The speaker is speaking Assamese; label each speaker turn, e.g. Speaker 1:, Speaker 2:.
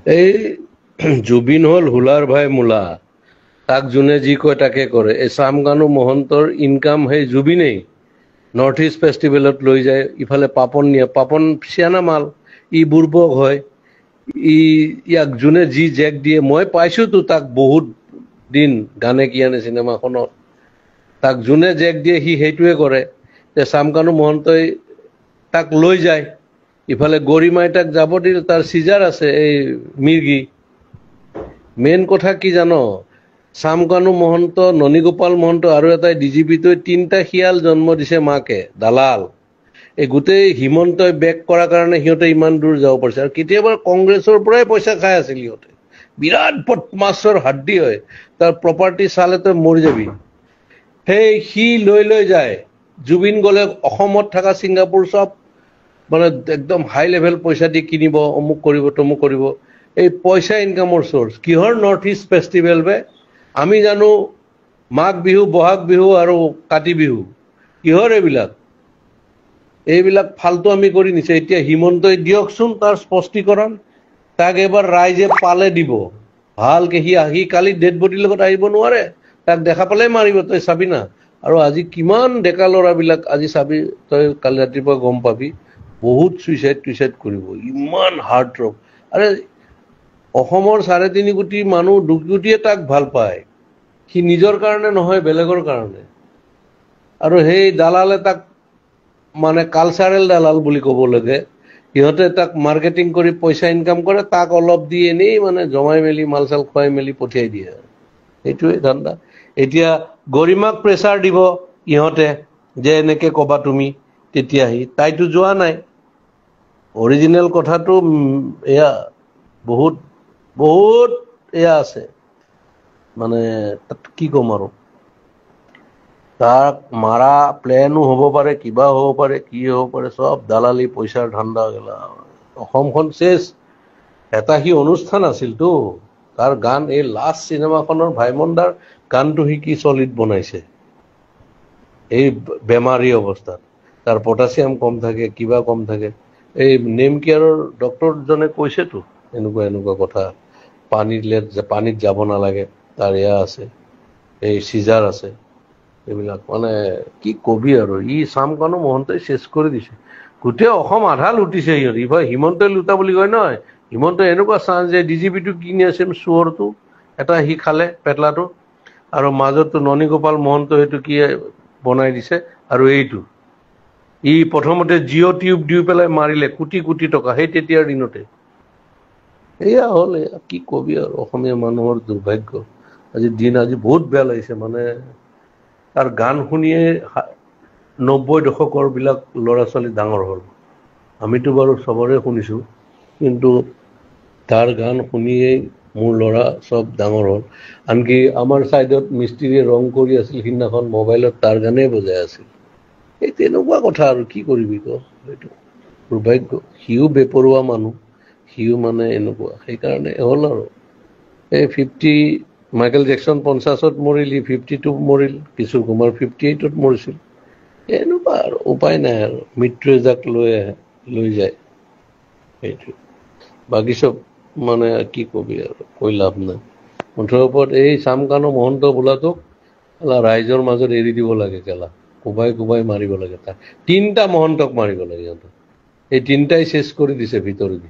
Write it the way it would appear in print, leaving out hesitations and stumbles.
Speaker 1: এই জুবিন হল হুলাৰ ভাই মূলা, তাক যোনে যি কয় তাকে কৰে। এই শ্যামকানু মহন্তৰ ইনকাম সেই জুবিনেই নৰ্থ ইষ্ট ফেষ্টিভেলত লৈ যায়, ইফালে পাপন নিয়ে, পাপন চিয়ানা মাল, ই বুৰ্বক হয়, ইয়াক যোনে যি জেক দিয়ে। মই পাইছোতো তাক বহুত দিন গানে কি আনে চিনেমাখনত, তাক যোনে জেক দিয়ে সি সেইটোৱে কৰে। যে শ্যামকানু মহন্তই তাক লৈ যায়, ইফালে গৰিমাই তাক যাব দিল, তাৰ চিজাৰ আছে এই মিৰ্গি। মেইন কথা কি জানো, শ্যামকানু মহন্ত, ননীগোপাল মহন্ত আৰু এটাই ডিজিপিটোৱে 3টা শিয়াল জন্ম দিছে মাকে, দালাল। এই গোটেই হিমন্তই বেক কৰাৰ কাৰণে সিহঁতে ইমান দূৰ যাব পাৰিছে। আৰু কেতিয়াবা কংগ্ৰেছৰ পৰাই পইচা খাই আছিল সিহঁতে, বিৰাট বদমাছৰ হাড্ডি হয়, তাৰ প্ৰপাৰ্টি চালে তই মৰি যাবি। সেই সি লৈ যায়, জুবিন গলে অসমত থকা ছিংগাপুৰ চব মানে একদম হাই লেভেল পইচা দি কিনিব, অমুক কৰিব তমুক কৰিব। এই পইচা ইনকামৰ চ'ৰ্চ কিহৰ? নৰ্থ ইষ্ট ফেষ্টিভেল বে। আমি জানো মাঘ বিহু, বহাগ বিহু আৰু কাতি বিহু, কিহৰ এইবিলাক? এইবিলাক ফাল্টু আমি কৰি নিছে। এতিয়া হিমন্তই দিয়কচোন তাৰ স্পষ্টীকৰণ, তাক এবাৰ ৰাইজে পালে দিব ভালকে। সি কালি ডেড বডিৰ লগত আহিব নোৱাৰে, তাক দেখা পালে মাৰিব, তই চাবি না। আৰু আজি কিমান ডেকা ল'ৰাবিলাক আজি চাবি, তই কালি ৰাতিপুৱা গম পাবি, বহুত চুইচাইড কৰিব, ইমান হাৰ্ট ড্ৰপ। আৰে অসমৰ 3.5 কোটি মানুহ 2 কোটিয়ে তাক ভাল পায়, সি নিজৰ কাৰণে নহয়, বেলেগৰ কাৰণে। আৰু সেই দালালে তাক মানে কালচাৰেল দালাল বুলি ক'ব লাগে, সিহঁতে তাক মাৰ্কেটিং কৰি পইচা ইনকাম কৰে, তাক অলপ দি এনেই মানে জমাই মেলি মাল চাল খুৱাই মেলি পঠিয়াই দিয়ে। সেইটোৱে ধান্দা। এতিয়া গৰিমাক প্ৰেছাৰ দিব ইহঁতে যে এনেকে কবা তুমি, তেতিয়াহি তাইতো যোৱা নাই। অৰিজিনেল কথাটো এয়া বহুত বহুত এয়া আছে, মানে তাত কি ক'ম আৰু। তাক মাৰা প্লেনো হ'ব পাৰে, কিবা হ'ব পাৰে, কি হ'ব পাৰে, চব দালালি পইচাৰ ধান্দা গেলা। অসমখন চেচ। এটা সি অনুষ্ঠান আছিলতো, তাৰ গান এই লাষ্ট চিনেমাখনৰ ভাইমন দাৰ গানটো সি কি চলিড বনাইছে এই বেমাৰী অৱস্থাত। তাৰ পটাছিয়াম কম থাকে, কিবা কম থাকে। এই নেম কেয়াৰৰ ডক্টৰজনে কৈছেতো এনেকুৱা কথা, পানীত যাব নালাগে, তাৰ এয়া আছে, এই চিজাৰ আছে, এইবিলাক মানে কি কবি আৰু। ই শ্যামকানু মহন্তই চেচ কৰি দিছে গোটেই অসম, আধা লুটিছে সিহঁত। ইফালে হিমন্তই লুটা বুলি কয় নহয়, হিমন্তই এনেকুৱা চান্স যে ডিজিপিটো কিনি আছে চোৰটো এটা, সি খালে পেটলাটো, আৰু মাজতো ননীগোপাল মহন্ত সেইটো কি বনাই দিছে। আৰু এইটো ই প্ৰথমতে জিঅ' টিউব দি পেলাই মাৰিলে কোটি কোটি টকা, সেই তেতিয়াৰ দিনতে। এয়া হ'ল, এয়া কি কবি আৰু, অসমীয়া মানুহৰ দুৰ্ভাগ্য। আজি বহুত বেয়া লাগিছে, মানে তাৰ গান শুনিয়ে 90 দশকৰ বিলাক ল'ৰা ছোৱালী ডাঙৰ হ'ল। আমিতো বাৰু চবৰে শুনিছো, কিন্তু তাৰ গান শুনিয়েই মোৰ ল'ৰা চব ডাঙৰ হ'ল। আনকি আমাৰ ছাইডত মিস্ত্ৰীয়ে ৰং কৰি আছিল, সিদিনাখন মোবাইলত তাৰ গানেই বজাই আছিল। এই তেনেকুৱা কথা আৰু কি কৰিবি ক, এইটো দুৰ্ভাগ্য। সিও বেপৰুৱা মানুহ, সিও মানে এনেকুৱা, সেইকাৰণে হ'ল আৰু। এই মাইকেল জেকচন 50ত মৰিল, 52 মৰিল, কিশোৰ কুমাৰ 58ত মৰিছিল। এনেকুৱা আৰু উপায় নাই আৰু, মৃত্যুৱে যাক লৈ যায় সেইটো। বাকী চব মানে কি কবি আৰু, কৈ লাভ নাই। মুঠৰ ওপৰত এই শ্যামকানু মহন্ত বোলাটোক ৰাইজৰ মাজত এৰি দিব লাগে, কেলা কোবাই মাৰিব লাগে। তাক 3টা মহন্তক মাৰিব লাগে সিহঁতক, এই 3টাই চেচ কৰি দিছে ভিতৰেদি।